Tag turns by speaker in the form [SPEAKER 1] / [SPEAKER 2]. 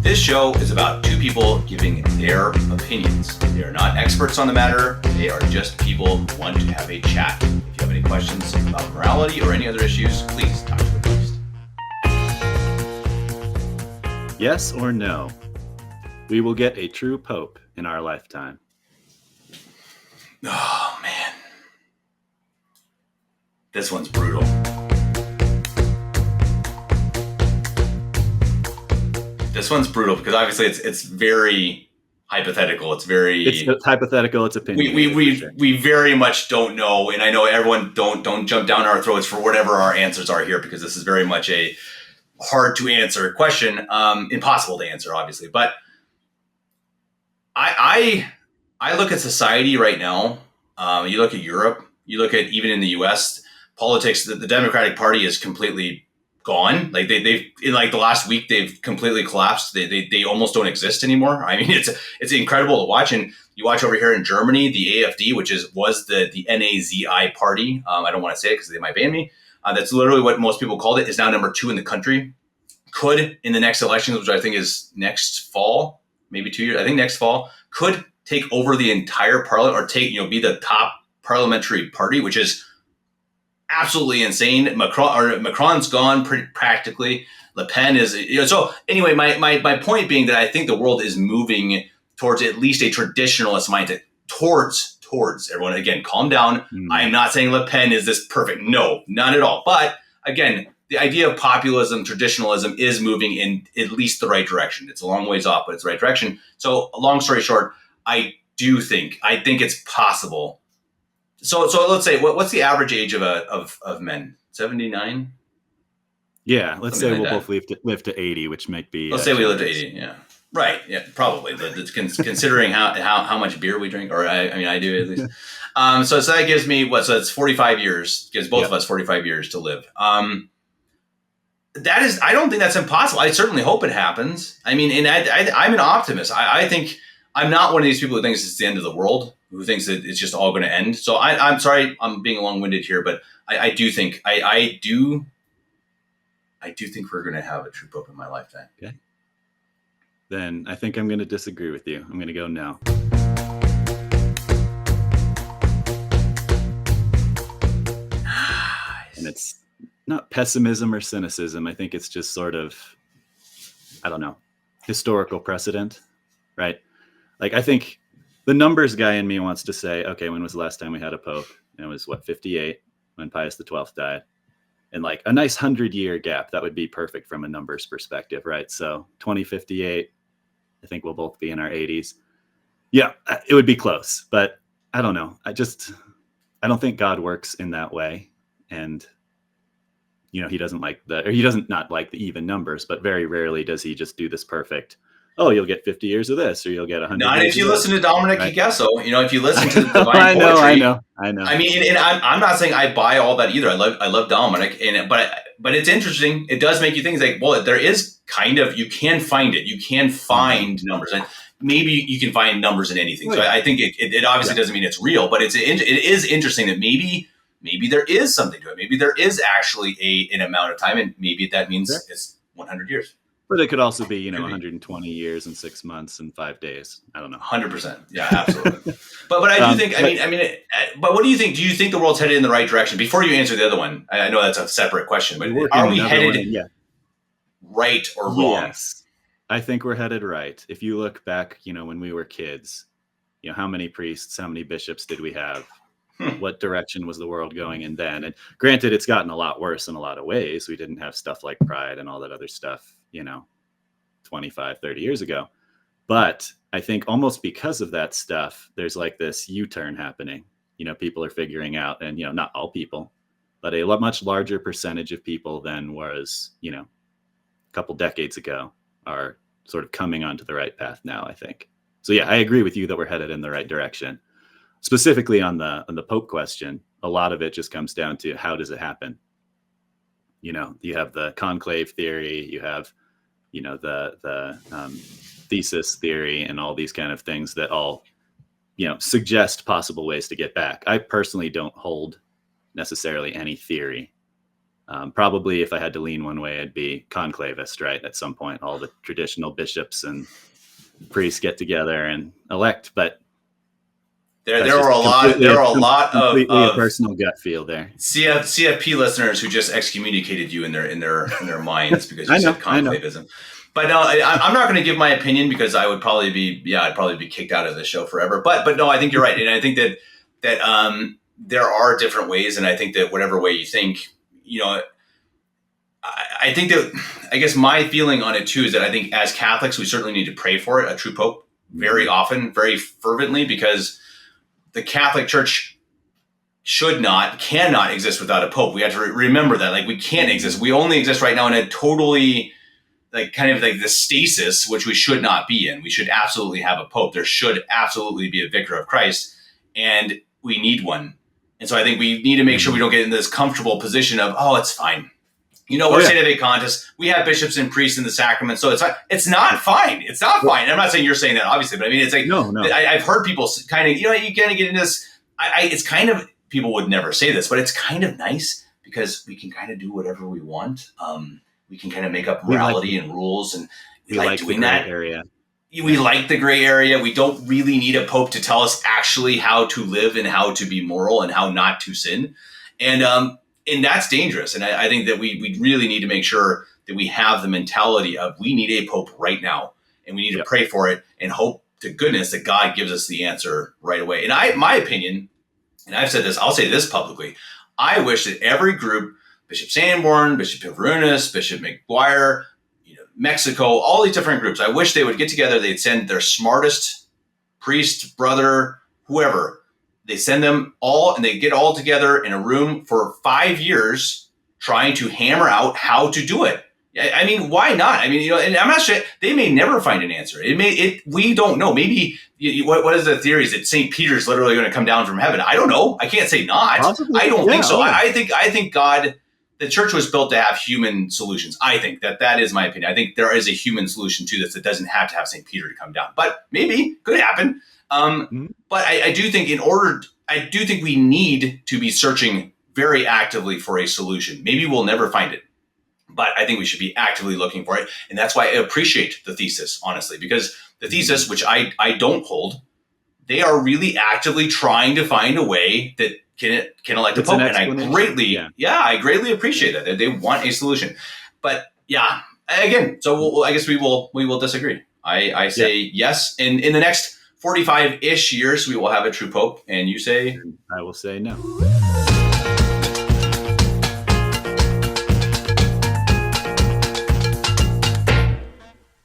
[SPEAKER 1] This show is about two people giving their opinions. They are not experts on the matter. They are just people who want to have a chat. If you have any questions about morality or any other issues, please talk to the priest.
[SPEAKER 2] Yes or no? We will get a true pope in our lifetime.
[SPEAKER 1] Oh, man. This one's brutal. This one's brutal because obviously it's very hypothetical. It's
[SPEAKER 2] hypothetical. It's opinion.
[SPEAKER 1] We very much don't know, and I know everyone don't jump down our throats for whatever our answers are here, because this is very much a hard to answer question, impossible to answer, obviously. But I look at society right now. You look at Europe. You look at even in the U.S. politics. The Democratic Party is completely gone. Like they've in like the last week, they've completely collapsed. They almost don't exist anymore. I mean, it's incredible to watch. And you watch over here in Germany, the AfD, which was the Nazi party. I don't want to say it because they might ban me. That's literally what most people called it. Is now number 2 in the country. Could in the next elections, which I think is next fall, maybe 2 years. I think next fall, could take over the entire parliament, or be the top parliamentary party, which is absolutely insane. Macron's gone practically. Le Pen is, so anyway, my point being that I think the world is moving towards at least a traditionalist mindset towards everyone. Again, calm down. I am not saying Le Pen is this perfect. No, not at all. But again, the idea of populism, traditionalism is moving in at least the right direction. It's a long ways off, but it's the right direction. So long story short, I think it's possible. So let's say what's the average age of men? 79?
[SPEAKER 2] Yeah, let's say we'll both live to 80, which might be.
[SPEAKER 1] Let's say we live to 80. Yeah, right. Yeah, probably. Considering how much beer we drink, or I do at least. So that gives me what? So it's 45 years. Gives both of us 45 years to live. That is, I don't think that's impossible. I certainly hope it happens. I mean, and I'm an optimist. I think I'm not one of these people who thinks it's the end of the world, who thinks that it's just all going to end. So I'm sorry, I'm being long-winded here, but I do think I do think we're going to have a true pope in my lifetime.
[SPEAKER 2] Okay. Then I think I'm going to disagree with you. I'm going to go no. Nice. And it's not pessimism or cynicism. I think it's just sort of, I don't know, historical precedent, right? Like, I think the numbers guy in me wants to say, okay, when was the last time we had a pope? And it was 58 when Pius XII died. And like a nice 100-year gap, that would be perfect from a numbers perspective, right? So 2058, I think we'll both be in our 80s. Yeah, it would be close, but I don't know. I don't think God works in that way. And, he doesn't not like the even numbers, but very rarely does he just do this perfect. Oh, you'll get 50 years of this, or you'll get 100.
[SPEAKER 1] Not if you listen to Dominic Picasso. If you listen to the divine
[SPEAKER 2] I know,
[SPEAKER 1] poetry.
[SPEAKER 2] I know.
[SPEAKER 1] I mean, and I'm not saying I buy all that either. I love Dominic, but it's interesting. It does make you think like, well, there is kind of, you can find it. You can find numbers, and maybe you can find numbers in anything. So I think it obviously doesn't mean it's real, but it is interesting that maybe there is something to it. Maybe there is actually an amount of time, and maybe that means it's 100 years.
[SPEAKER 2] But it could also be, 120 years and 6 months and 5 days. I don't know.
[SPEAKER 1] 100%. Yeah, absolutely. but I do think, but what do you think? Do you think the world's headed in the right direction? Before you answer the other one, I know that's a separate question, but are we headed right or wrong?
[SPEAKER 2] Yes. I think we're headed right. If you look back, when we were kids, how many priests, how many bishops did we have? What direction was the world going in then? And granted, it's gotten a lot worse in a lot of ways. We didn't have stuff like Pride and all that other stuff, 25, 30 years ago. But I think almost because of that stuff, there's like this U-turn happening. People are figuring out, and, not all people, but a much larger percentage of people than was, a couple decades ago are sort of coming onto the right path now, I think. So yeah, I agree with you that we're headed in the right direction. Specifically on the Pope question, a lot of it just comes down to how does it happen? You have the conclave theory, you have, the thesis theory, and all these kind of things that all suggest possible ways to get back. I personally don't hold necessarily any theory. Probably if I had to lean one way, I'd be conclavist, right? At some point, all the traditional bishops and priests get together and elect, but
[SPEAKER 1] there are a lot of
[SPEAKER 2] a personal gut feel there.
[SPEAKER 1] CFP listeners who just excommunicated you in their minds because you said conclavism. But no, I'm not going to give my opinion because I'd probably be kicked out of the show forever. But no, I think you're right, and I think that there are different ways, and I think that whatever way you think, I think that, I guess my feeling on it too is that I think as Catholics we certainly need to pray for it, a true pope, very often, very fervently, because the Catholic Church cannot exist without a pope. We have to remember that. Like, we can't exist. We only exist right now in a totally, like, kind of like the stasis, which we should not be in. We should absolutely have a pope. There should absolutely be a vicar of Christ, and we need one. And so I think we need to make sure we don't get in this comfortable position of, oh, it's fine. We're Sede Vacantis. We have bishops and priests in the sacrament, so it's fine. It's not fine. It's not fine. I'm not saying you're saying that, obviously, but I mean, it's like,
[SPEAKER 2] no.
[SPEAKER 1] I've heard people kind of, you kind of get into this. It's kind of, people would never say this, but it's kind of nice because we can kind of do whatever we want. We can kind of make up morality and rules, and we like doing that.
[SPEAKER 2] Area.
[SPEAKER 1] We like the gray area. We don't really need a pope to tell us actually how to live and how to be moral and how not to sin. And that's dangerous. And I think that we really need to make sure that we have the mentality of, we need a pope right now, and we need to pray for it and hope to goodness that God gives us the answer right away. And my opinion, and I've said this, I'll say this publicly, I wish that every group, Bishop Sanborn, Bishop Pivrunas, Bishop McGuire, Mexico, all these different groups, I wish they would get together. They'd send their smartest priest, brother, whoever. They send them all, and they get all together in a room for 5 years trying to hammer out how to do it. I mean, why not? I mean, and I'm not sure, they may never find an answer. We don't know. Maybe, what is the theory? Is that St. Peter's literally going to come down from heaven? I don't know. I can't say not. Possibly. I don't think so. I think God, the church was built to have human solutions. I think that is my opinion. I think there is a human solution to this that doesn't have to have St. Peter to come down, but maybe could happen. But I do think we need to be searching very actively for a solution. Maybe we'll never find it, but I think we should be actively looking for it. And that's why I appreciate the thesis, honestly, because the thesis, which I don't hold, they are really actively trying to find a way that can elect a pope. And I greatly appreciate that they want a solution. But yeah, again, so I guess we will disagree. I say yes. And in the next 45-ish years, we will have a true pope, and you say?
[SPEAKER 2] I will say no.